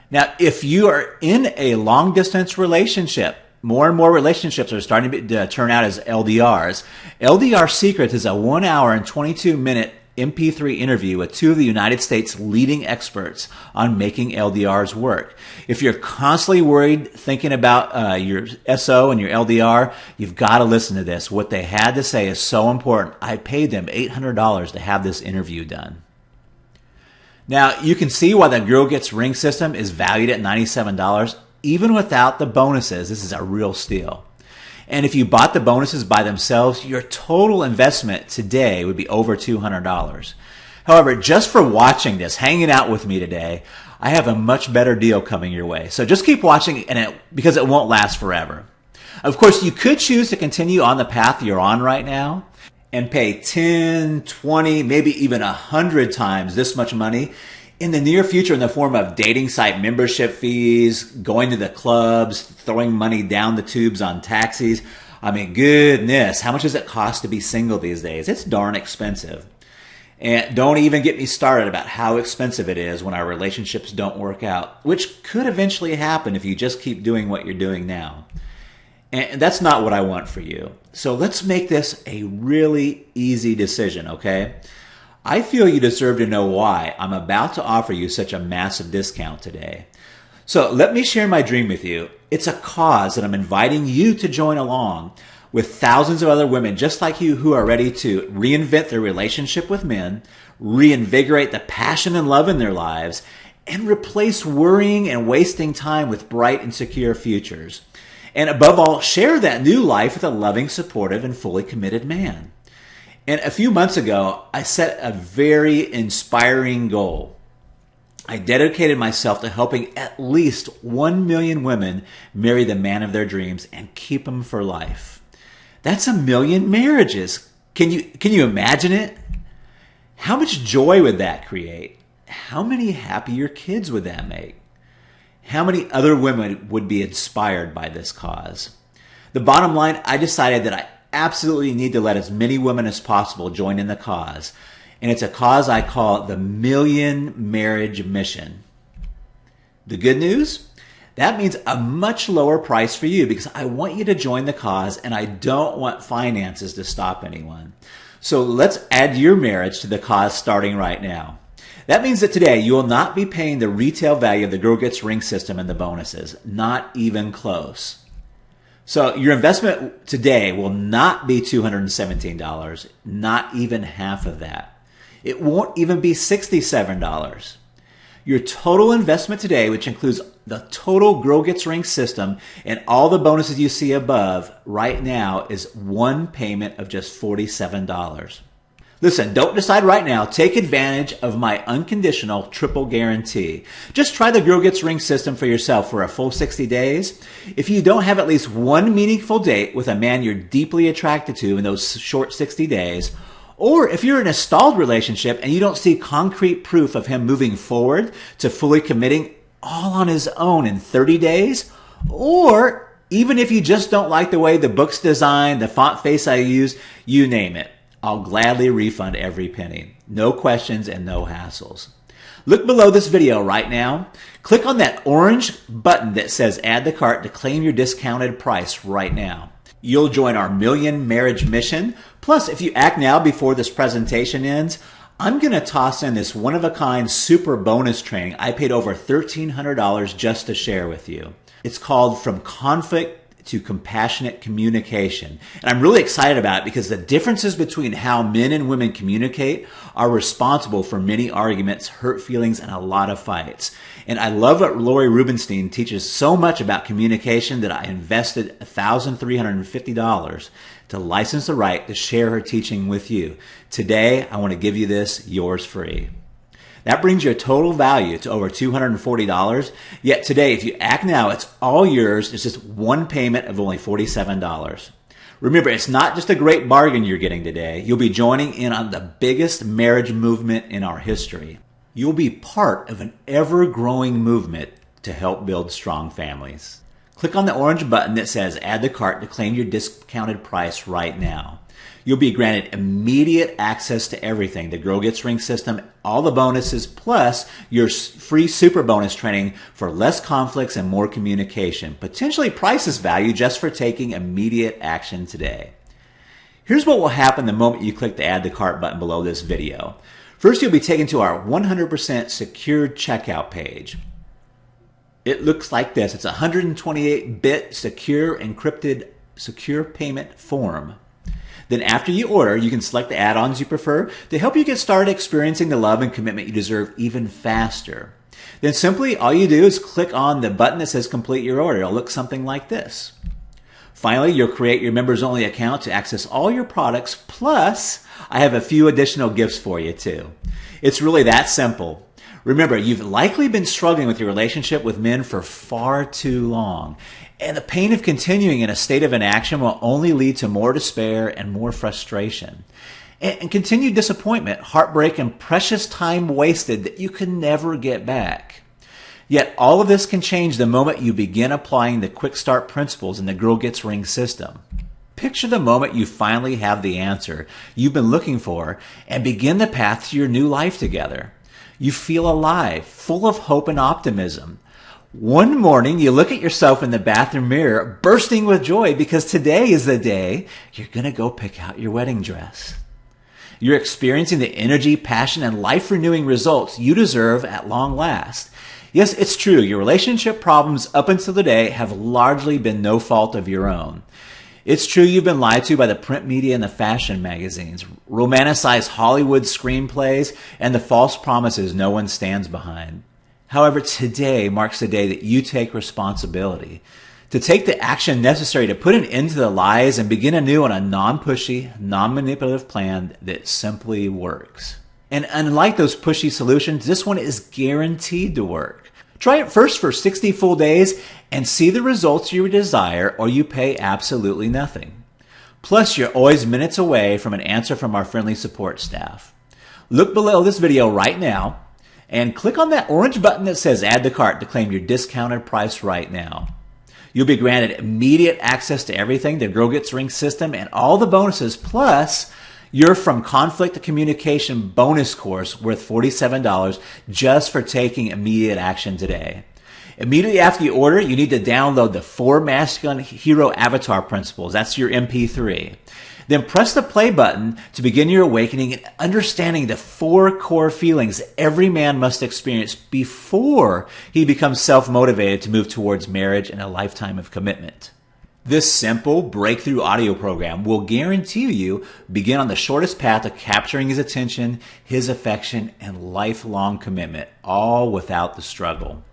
Now, if you are in a long-distance relationship, more and more relationships are starting to turn out as LDRs. LDR Secrets is a 1 hour and 22-minute MP3 interview with 2 of the United States' leading experts on making LDRs work. If you're constantly worried thinking about your SO and your LDR, you've got to listen to this. What they had to say is so important. I paid them $800 to have this interview done. Now, you can see why the Girl Gets Ring system is valued at $97. Even without the bonuses, this is a real steal. And if you bought the bonuses by themselves, your total investment today would be over $200. However, just for watching this, hanging out with me today, I have a much better deal coming your way. So just keep watching because it won't last forever. Of course, you could choose to continue on the path you're on right now and pay 10, 20, maybe even 100 times this much money in the near future in the form of dating site membership fees, going to the clubs, throwing money down the tubes on taxis. I mean, goodness, how much does it cost to be single these days? It's darn expensive. And don't even get me started about how expensive it is when our relationships don't work out, which could eventually happen if you just keep doing what you're doing now. And that's not what I want for you. So let's make this a really easy decision, okay? I feel you deserve to know why I'm about to offer you such a massive discount today. So let me share my dream with you. It's a cause that I'm inviting you to join along with thousands of other women just like you who are ready to reinvent their relationship with men, reinvigorate the passion and love in their lives, and replace worrying and wasting time with bright and secure futures. And above all, share that new life with a loving, supportive, and fully committed man. And a few months ago, I set a very inspiring goal. I dedicated myself to helping at least 1 million women marry the man of their dreams and keep them for life. That's 1 million marriages. Can you imagine it? How much joy would that create? How many happier kids would that make? How many other women would be inspired by this cause? The bottom line, I decided that I absolutely need to let as many women as possible join in the cause. And it's a cause I call the Million Marriage Mission. The good news? That means a much lower price for you because I want you to join the cause and I don't want finances to stop anyone. So let's add your marriage to the cause starting right now. That means that today you will not be paying the retail value of the Girl Gets Ring system and the bonuses. Not even close. So your investment today will not be $217, not even half of that. It won't even be $67. Your total investment today, which includes the total Girl Gets Ring system and all the bonuses you see above right now, is one payment of just $47. Listen, don't decide right now. Take advantage of my unconditional triple guarantee. Just try the Girl Gets Ring system for yourself for a full 60 days. If you don't have at least one meaningful date with a man you're deeply attracted to in those short 60 days, or if you're in a stalled relationship and you don't see concrete proof of him moving forward to fully committing all on his own in 30 days, or even if you just don't like the way the book's designed, the font face I use, you name it, I'll gladly refund every penny. No questions and no hassles. Look below this video right now. Click on that orange button that says add to cart to claim your discounted price right now. You'll join our Million Marriage Mission. Plus, if you act now before this presentation ends, I'm going to toss in this one-of-a-kind super bonus training I paid over $1,300 just to share with you. It's called From Conflict to Compassionate Communication. And I'm really excited about it because the differences between how men and women communicate are responsible for many arguments, hurt feelings, and a lot of fights. And I love what Lori Rubenstein teaches so much about communication that I invested $1,350 to license the right to share her teaching with you. Today, I want to give you this yours free. That brings your total value to over $240. Yet today, if you act now, it's all yours. It's just one payment of only $47. Remember, it's not just a great bargain you're getting today. You'll be joining in on the biggest marriage movement in our history. You'll be part of an ever-growing movement to help build strong families. Click on the orange button that says add to cart to claim your discounted price right now. You'll be granted immediate access to everything, the Girl Gets Ring system, all the bonuses, plus your free super bonus training for less conflicts and more communication, potentially priceless value just for taking immediate action today. Here's what will happen the moment you click the add to cart button below this video. First, you'll be taken to our 100% secured checkout page. It looks like this. It's a 128-bit secure encrypted secure payment form. Then after you order, you can select the add-ons you prefer to help you get started experiencing the love and commitment you deserve even faster. Then simply all you do is click on the button that says complete your order. It'll look something like this. Finally, you'll create your members-only account to access all your products, plus I have a few additional gifts for you too. It's really that simple. Remember, you've likely been struggling with your relationship with men for far too long. And the pain of continuing in a state of inaction will only lead to more despair and more frustration. And continued disappointment, heartbreak, and precious time wasted that you can never get back. Yet all of this can change the moment you begin applying the quick start principles in the Girl Gets Ring system. Picture the moment you finally have the answer you've been looking for and begin the path to your new life together. You feel alive, full of hope and optimism. One morning, you look at yourself in the bathroom mirror, bursting with joy because today is the day you're going to go pick out your wedding dress. You're experiencing the energy, passion, and life-renewing results you deserve at long last. Yes, it's true. Your relationship problems up until today have largely been no fault of your own. It's true you've been lied to by the print media and the fashion magazines, romanticized Hollywood screenplays, and the false promises no one stands behind. However, today marks the day that you take responsibility, to take the action necessary to put an end to the lies and begin anew on a non-pushy, non-manipulative plan that simply works. And unlike those pushy solutions, this one is guaranteed to work. Try it first for 60 full days and see the results you desire, or you pay absolutely nothing. Plus, you're always minutes away from an answer from our friendly support staff. Look below this video right now and click on that orange button that says Add to Cart to claim your discounted price right now. You'll be granted immediate access to everything, the Girl Gets Ring system, and all the bonuses, plus your From Conflict to Communication bonus course worth $47 just for taking immediate action today. Immediately after you order, you need to download the 4 Masculine Hero Avatar Principles. That's your MP3. Then press the play button to begin your awakening and understanding the 4 core feelings every man must experience before he becomes self-motivated to move towards marriage and a lifetime of commitment. This simple breakthrough audio program will guarantee you begin on the shortest path to capturing his attention, his affection, and lifelong commitment, all without the struggle.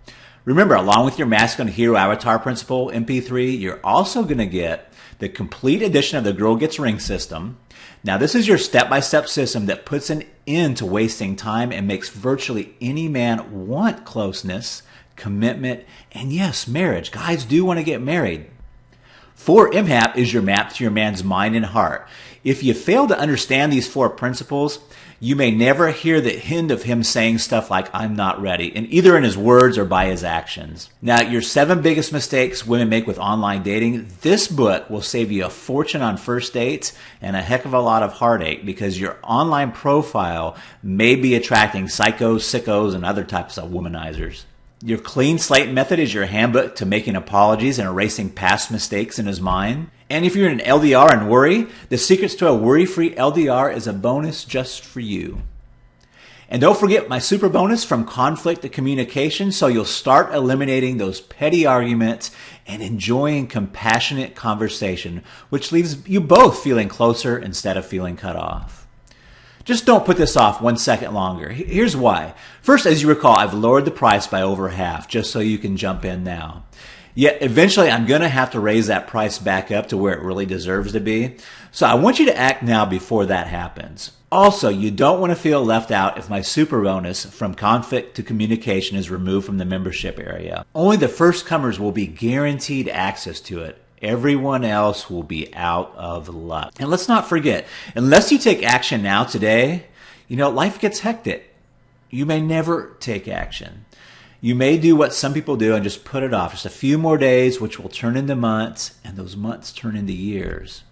Remember, along with your Masculine Hero Avatar Principle MP3, you're also going to get the complete edition of the Girl Gets Ring system. Now, this is your step-by-step system that puts an end to wasting time and makes virtually any man want closeness, commitment, and yes, marriage. Guys do want to get married. 4 MHAP is your map to your man's mind and heart. If you fail to understand these 4 principles, you may never hear the hint of him saying stuff like, I'm not ready, and either in his words or by his actions. Now, your 7 biggest mistakes women make with online dating, this book will save you a fortune on first dates and a heck of a lot of heartache because your online profile may be attracting psychos, sickos, and other types of womanizers. Your clean slate method is your handbook to making apologies and erasing past mistakes in his mind. And if you're in an LDR and worry, the secrets to a worry-free LDR is a bonus just for you. And don't forget my super bonus From Conflict to Communication, so you'll start eliminating those petty arguments and enjoying compassionate conversation, which leaves you both feeling closer instead of feeling cut off. Just don't put this off 1 second longer. Here's why. First, as you recall, I've lowered the price by over half just so you can jump in now. Yet eventually I'm going to have to raise that price back up to where it really deserves to be. So I want you to act now before that happens. Also, you don't want to feel left out if my super bonus From Conflict to Communication is removed from the membership area. Only the first comers will be guaranteed access to it. Everyone else will be out of luck. And let's not forget, unless you take action now today, life gets hectic. You may never take action. You may do what some people do and just put it off. Just a few more days, which will turn into months, and those months turn into years.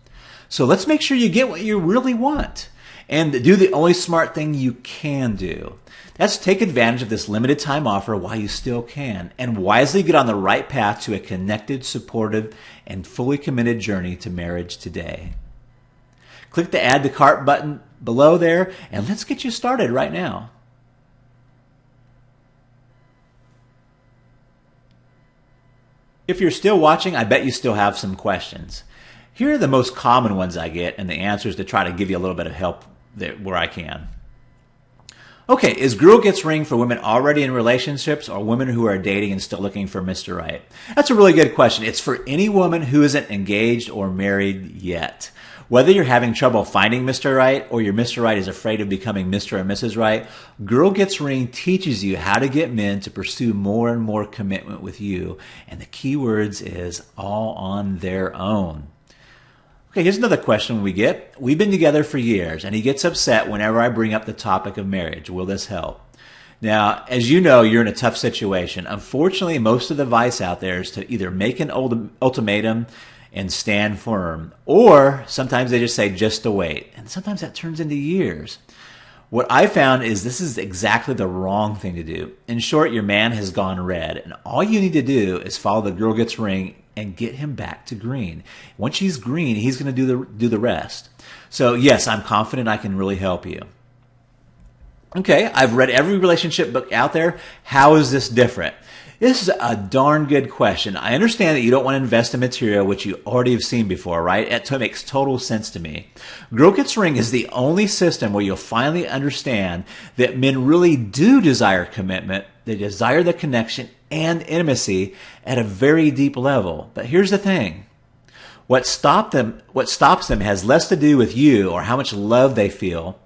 So let's make sure you get what you really want and do the only smart thing you can do. That's take advantage of this limited time offer while you still can and wisely get on the right path to a connected, supportive, and fully committed journey to marriage today. Click the Add to Cart button below there and let's get you started right now. If you're still watching, I bet you still have some questions. Here are the most common ones I get and the answers to try to give you a little bit of help where I can. Okay, is Girl Gets Ring for women already in relationships or women who are dating and still looking for Mr. Right? That's a really good question. It's for any woman who isn't engaged or married yet. Whether you're having trouble finding Mr. Right or your Mr. Right is afraid of becoming Mr. or Mrs. Right, Girl Gets Ring teaches you how to get men to pursue more and more commitment with you. And the key words is all on their own. Okay, here's another question we get. We've been together for years, and he gets upset whenever I bring up the topic of marriage. Will this help? Now, as you know, you're in a tough situation. Unfortunately, most of the advice out there is to either make an ultimatum and stand firm, or sometimes they just say just to wait, and sometimes that turns into years. What I found is this is exactly the wrong thing to do. In short, your man has gone red, and all you need to do is follow the Girl Gets Ring and get him back to green. Once he's green, he's going to do the rest. So yes, I'm confident I can really help you. Okay, I've read every relationship book out there. How is this different? This is a darn good question. I understand that you don't want to invest in material which you already have seen before, right? It makes total sense to me. Girl Gets Ring is the only system where you'll finally understand that men really do desire commitment. They desire the connection and intimacy at a very deep level. But here's the thing. What stops them has less to do with you or how much love they feel,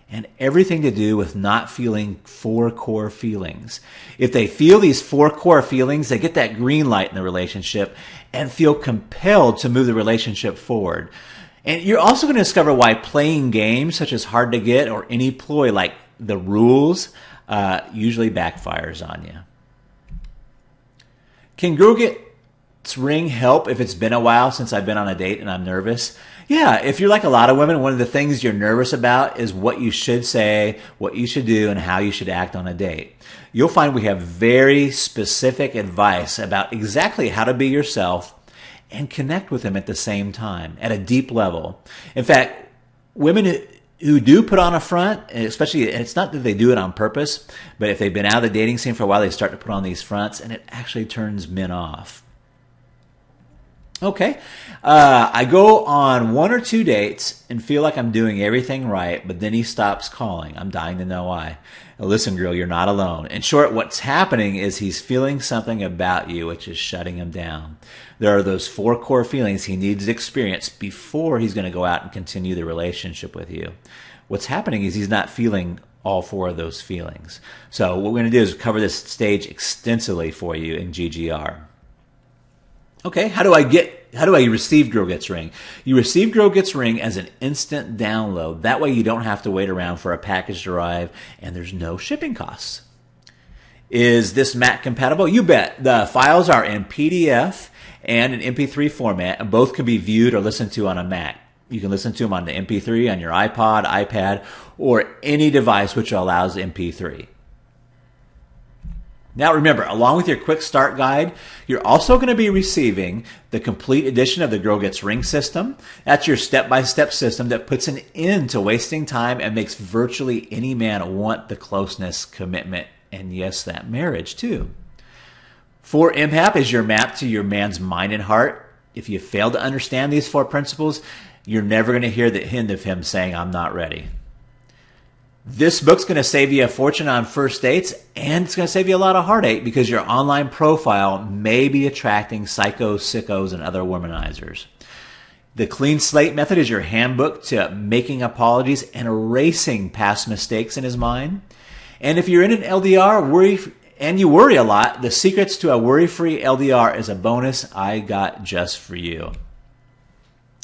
and everything to do with not feeling 4 core feelings. If they feel these 4 core feelings, they get that green light in the relationship and feel compelled to move the relationship forward. And you're also going to discover why playing games such as Hard to Get or any ploy like the rules usually backfires on you. Can Girl Gets Ring help if it's been a while since I've been on a date and I'm nervous? Yeah, if you're like a lot of women, one of the things you're nervous about is what you should say, what you should do, and how you should act on a date. You'll find we have very specific advice about exactly how to be yourself and connect with him at the same time, at a deep level. In fact, women who do put on a front, and especially, and it's not that they do it on purpose, but if they've been out of the dating scene for a while, they start to put on these fronts, and it actually turns men off. Okay, I go on 1 or 2 dates and feel like I'm doing everything right, but then he stops calling. I'm dying to know why. Now, listen, girl, you're not alone. In short, what's happening is he's feeling something about you, which is shutting him down. There are those 4 core feelings he needs to experience before he's going to go out and continue the relationship with you. What's happening is he's not feeling all 4 of those feelings. So what we're going to do is cover this stage extensively for you in GGR. Okay, how do I receive Girl Gets Ring? You receive Girl Gets Ring as an instant download. That way you don't have to wait around for a package to arrive and there's no shipping costs. Is this Mac compatible? You bet. The files are in PDF and an MP3 format, and both can be viewed or listened to on a Mac. You can listen to them on the MP3 on your iPod, iPad, or any device which allows MP3. Now remember, along with your quick start guide, you're also going to be receiving the complete edition of the Girl Gets Ring system. That's your step-by-step system that puts an end to wasting time and makes virtually any man want the closeness, commitment, and yes, that marriage too. 4 MHAP is your map to your man's mind and heart. If you fail to understand these 4 principles, you're never going to hear the hint of him saying, I'm not ready. This book's going to save you a fortune on first dates, and it's going to save you a lot of heartache because your online profile may be attracting psychos, sickos, and other womanizers. The Clean Slate Method is your handbook to making apologies and erasing past mistakes in his mind. And if you're in an LDR and you worry a lot, the secrets to a worry-free LDR is a bonus I got just for you.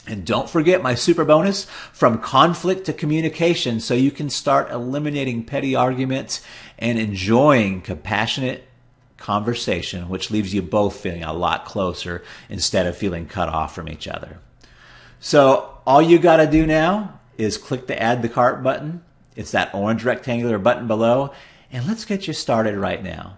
And don't forget my super bonus, From Conflict to Communication, so you can start eliminating petty arguments and enjoying compassionate conversation, which leaves you both feeling a lot closer instead of feeling cut off from each other. So all you got to do now is click the Add to Cart button. It's that orange rectangular button below, and let's get you started right now.